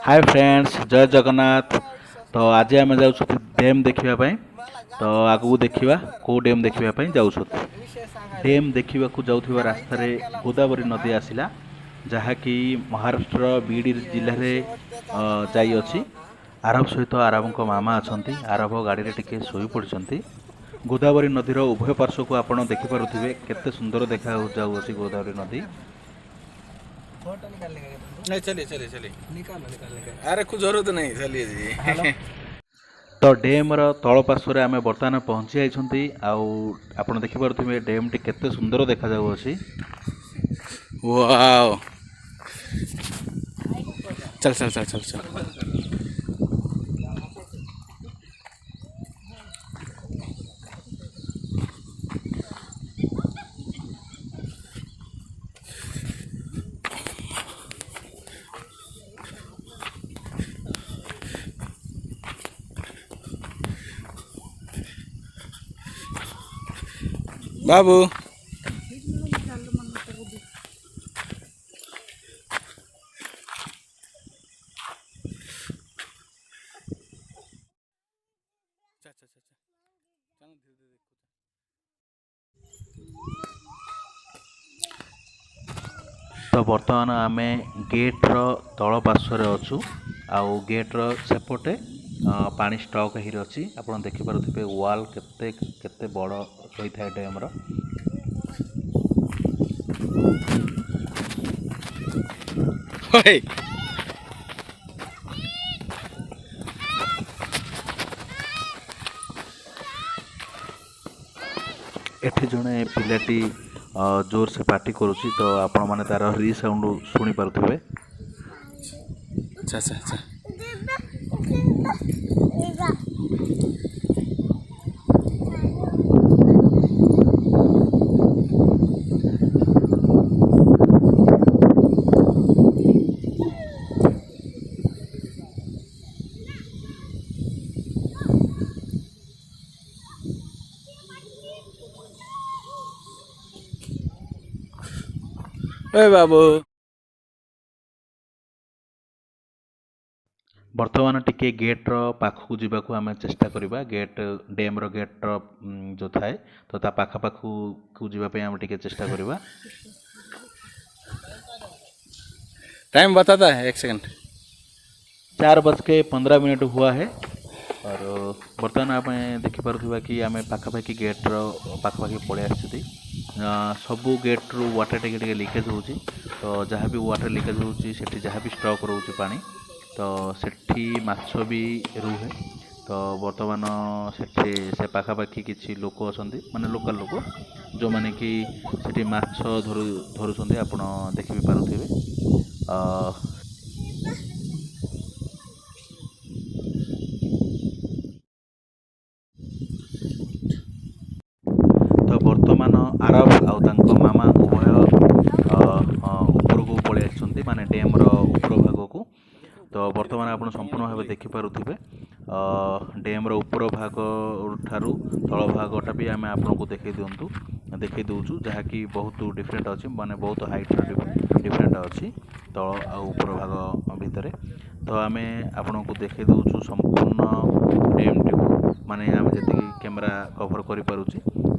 Hi friends, जय जगन्नाथ। तो आज आम जाऊँ डैम देखापी। तो आगू देखा कौ डैम देखापी जाऊँ। डैम देखा जाऊा रास्त गोदावरी नदी आसला जहाँकि महाराष्ट्र बीड जिले में जाइए। आरब सहित आरब मामा अच्छा आरब गाड़ी टिके शोई पड़ती। गोदावरी नदीर उभय पार्श्व को आप देखिपे केते सुंदर देखा जाऊँगी गोदावरी नदी। फोटो निकालने का तुमको नहीं, चलिए चलिए चलिए। निकालो निकालने का। अरे कुछ जरूरत नहीं, चलिए हेलो जी। तो डेम्र तल पार्श्व आम बर्तमान पहुँची जाइछंती। आप देखिपे डेम टी केते सुंदर देखा जाउछि। वाओ, चल चल चल चल चल। बाबू तो बर्तमान आम गेट्र तल पार्श्व अच्छु। आउ गेट्र सेपटे पानी स्टक हो रही। आप देखिपे वाल केते केते बड़ होता है डैम्र। ओए, एठी जड़े पिलाटी जोर से पार्टी करुच्ची। तो आपण मैंने तार री साउंड शुणी पारे। अच्छा अच्छा अच्छा। ओए बाबू, बर्तमान टिके गेट्र पाखक जावाक आम चेष्टा करवा। गेट डैम्र गेट्र जो थाए तो ता पाखपाख को जावाई आम टिके चेष्टा करवा। टाइम बताता है, 1 सेकंड। 4:15 हुआ है। और बर्तमान आप देखिपा कि आम पाखापाखि गेट्र पाखापाखि पलि आसी। सबू गेट्रु वाटर टे लिकेज हो। तो जहाँ भी वाटर लिकेज हो जहाँ भी स्टक रोचे पानी तो सेठी माछ भी रुहे। तो बर्तमान से पाखापाखि किसी लोक अच्छा माने लोकल लोक जो मैंने कि सेठी माछ धरुंच आप देखि भी पारुथिबे। तो बर्तमान आरब आउ तांको मामा उभय ऊपर को पलि आसछन्ती माने डैम्र ऊपर भाग को। तो बर्तमान आप संपूर्ण भाव देखिपे डैम्र ऊपर भाग ठारू तल भागटा भी आम आपको देखई दौचु जहाँकि बहुत डिफरेंट अच्छी माने बहुत हाइट डिफरेंट अच्छी तल आ ऊपर भाग भितर। तो आम आपन को देखई दौचु संपूर्ण डैम टी को माने आम जी कैमेरा कवर कर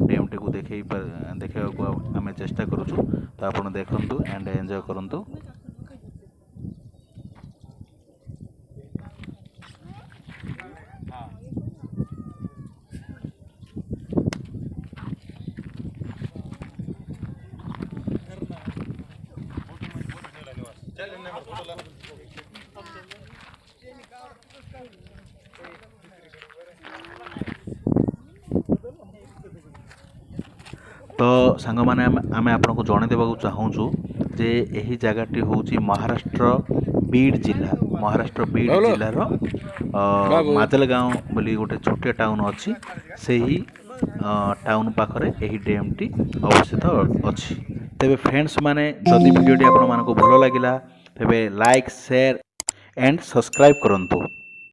डैम टी को देखा आम चेष्टा करुचु। तो आप देखु एंड एंजॉय करूँ। तो सांग मैंने आम आपको जन देवाक चाहूँ जे यही जगहटी हूँ महाराष्ट्र बीड जिला। महाराष्ट्र बीड बाबू जिलार बाबू माजलगांव बोली गोटे छोटे टाउन अच्छी से ही टाउन पाखरे यही डैम टी अवस्थित अच्छी। तेबे फ्रेंड्स माने जदि वीडियोटी आपण मानको भलो लागिला तेबे लाइक शेयर एंड सब्सक्राइब करंतु।